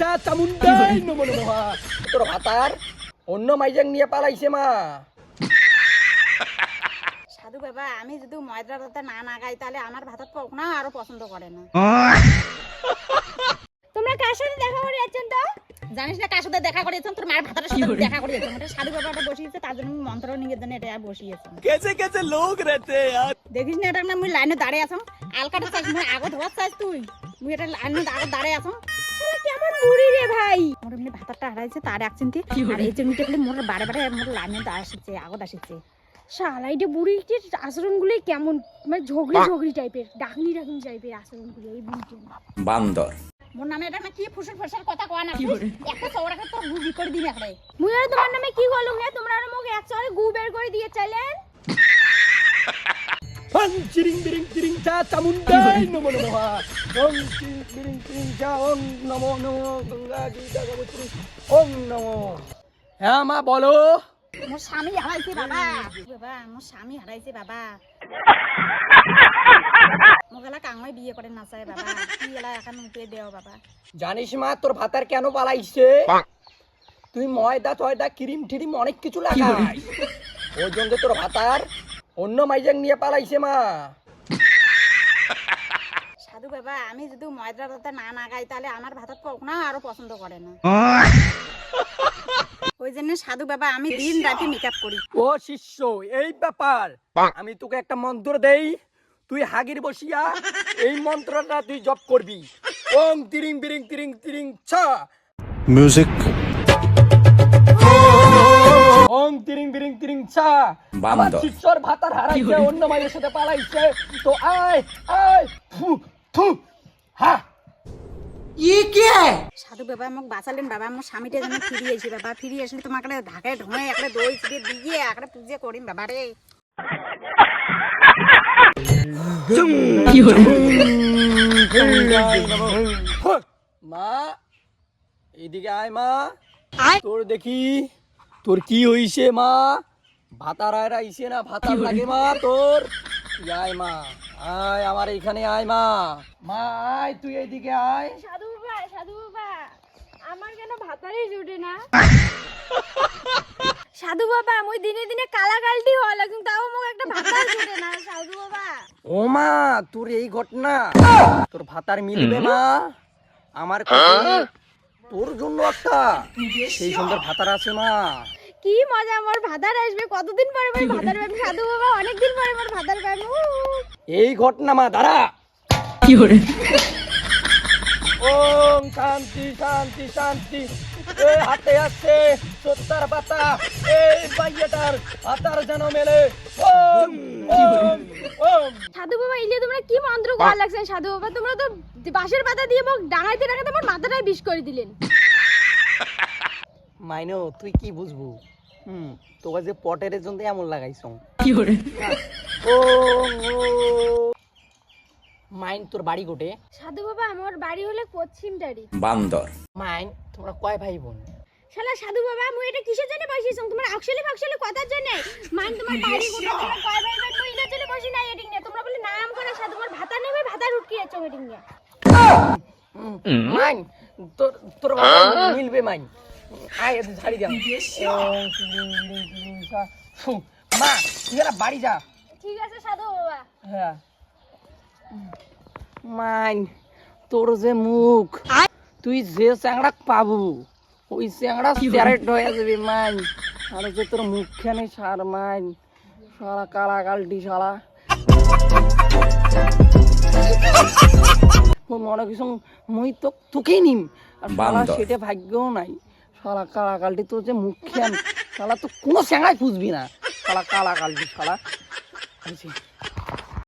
চা চামুন্ডাই নমো নমঃ। তোর ভাতার অন্য মাইজাং নিয়ে পালাইছে মা। সাধু বাবা আমি যদি ময়দা রাতে না নাগাই তাহলে আমার ভাত না আরো পছন্দ করে না। তোমরা কার সাথে দেখা করে যাচ্ছেন তো? জানিস না কার সাথে দেখা করে যাচ্ছেন? তোর মায়ের ভাতার সাথে দেখা করে যাচ্ছেন। এটা সাধু বাবাটা বসিয়েছে, তার জন্য আমি মন্ত্র নিবেদনে এটা বসিয়েছি। कैसे कैसे लोग रहते हैं यार। দেখিস না এটা না মুই লাইনে দাঁড়িয়ে আছাম, আলকাটা চাইছ মুই আগত ধোয়াত চাইছ তুই, মুই এটা লাইনে আগত দাঁড়িয়ে আছাম। শালা কেমন বুড়ি রে ভাই, মোর এমনি ভাতারটা হারাইছে তার একচিন্তি, আর এই জন্য দেখলে মোর বারে বারে মোর লাইনে আসছে আগত আসছে। শালা এটা বুড়িটির আচরণগুলো কেমন, মানে ঝগড়ি ঝগড়ি টাইপের, ডাকনি ডাকনি টাইপের আচরণগুলো এই বুড়িটির। বান্দর মোর নামে এটা না কি ফুসুর ফুসুর কথা কয় না, একটা চওড়াকে তো গুবি করে দিবি একবারে। মুই আর তোমার নামে কি বলুম হে, তোমরা আর মোক একসাথে গু বের করে দিয়ে চাইলেন। হং চিরিং বিরিং চিরিং চা চামুন্ডাই নমো নমঃ। হং চিরিং বিরিং চিরিং চা ওং নমো নমো গঙ্গা গীতা গোত্রী ওং নমো। হ্যাঁ মা বলো। মোর স্বামী হারাইছে বাবা, বাবা মোর স্বামী হারাইছে বাবা। মোগলা কাঙ্গই বিয়ে করে না চাই বাবা, কি এলা এখন উঠে দেও বাবা। জানিস মা তোর ভাতার কেন পালাইছে? তুই ময়দা টয়দা ক্রিম ঠিরিম অনেক কিছু লাগাই, ওই জন্য তোর ভাতার অন্য মাইজাং নিয়ে পালাইছে মা। সাধু বাবা আমি যদি ময়দা রাতে না নাগাই তাহলে আমার ভাত না আরো পছন্দ করে না। ওই জন্য সাধু বাবা আমি দিন রাতে মেকআপ করি। ও শিষ্য এই ব্যাপার, আমি তোকে একটা মন্ত্র দেই, তুই হাগির বসিয়া এই মন্ত্রটা তুই জপ করবি। ওং তিরিং বিরিং তিরিং তিরিং ছা মিউজিক ওং তিরিং বিরিং তিরিং ছা। আমার বান্দর। শিষ্যর ভাতার হারাইছে, অন্য মায়ের সাথে পালাইছে, তো আয় আয় ফু ফু হা। সাধু বাবা মোক বাঁচালেন বাবা, আমার স্বামীটা যেন ফিরিয়ে এসে বাবা, ফিরিয়ে আসলে তোমাকে ঢাকায় ঢোঁয়ে একটা দই চিড়ে দিয়ে একটা পুজো করিম বাবা রে। মা এইদিকে আয় মা, তোর দেখি তোর কি হইছে মা, ভাতার আয় আইছে না ভাতার লাগে মা তোর? আয় মা আয় আমার এইখানে আয় মা, মা আয় তুই এইদিকে আয়। সাধু বাবা আমার কেন ভাতারই জুটে না? সাধু বাবা মুই দিনে দিনে কালা গালটি হওয়া লাগি, তাও মোক একটা ভাতার জুটে না সাধু বাবা। ও মা তোর এই ঘটনা, তোর ভাতার মিলবে মা আমার কাছে, তোর জন্য একটা সেই সুন্দর ভাতার আছে মা। কি মজা, আমার ভাতার আসবে কতদিন পরে ভাই ভাতার পাবি সাধু বাবা, অনেকদিন পরে আমার ভাতার পাবি। এই ঘটনা মা দাঁড়া। ওম শান্তি শান্তি শান্তি। এই হাতে আছে সত্তর পাতা, এই বাইয়াটার হাতার যেন মেলে। ওম ওম ওম। সাধু বাবা ইলে তোমরা কি মন্ত্র করা লাগছেন সাধু বাবা? তোমরা তো বাঁশের পাতা দিয়ে মোক ডাঙাইতে ডাঙাইতে আমার মাথাটাই বিষ করে দিলেন। মাইনো তুই কি বুঝবো, তোকে যে পটের জন্য এমন লাগাইছ। ও মাইন তোর বাড়ি কোটে? সাধু বাবা আমার বাড়ি হলে পশ্চিমটারি। বান্দর মাইন তোমরা কয় ভাই বোন? শালা সাধু বাবা মুই এটা কিসের জন্য বসিয়েছ? তোমার আকশালি ফাকশালি কথার জন্য মান তোমার বাড়ি কোটা তোমার কয় ভাই বোন মুই এটার জন্য বসি না এডিং নিয়ে। তোমরা বলে নাম করে সাধু তোমার ভাতা নেবে, ভাতা উঠকি যাচ্ছ এডিং নিয়ে। মাইন তোর তোর ভাতা মিলবে মাইন, আয় এত ঝাড়ি দাও। মা তুই এরা বাড়ি যা। ঠিক আছে সাধু বাবা। হ্যাঁ মাইন তোর যে মুখ, তুই যে চ্যাংড়া পাবো ওই চ্যাংড়া ক্যারেট হয়ে যাবে মাইন। আর যে তোর মুখখানে সার মাইন, সারা কালা কালটি সারা মনে কিছু মুই তো তোকেই নিম, আর সারা সেটা ভাগ্যও নাই। সারা কালা কালটি তোর যে মুখখান সারা তো কোনো চ্যাংড়াই খুঁজবি না, সারা কালা কালটি সারা।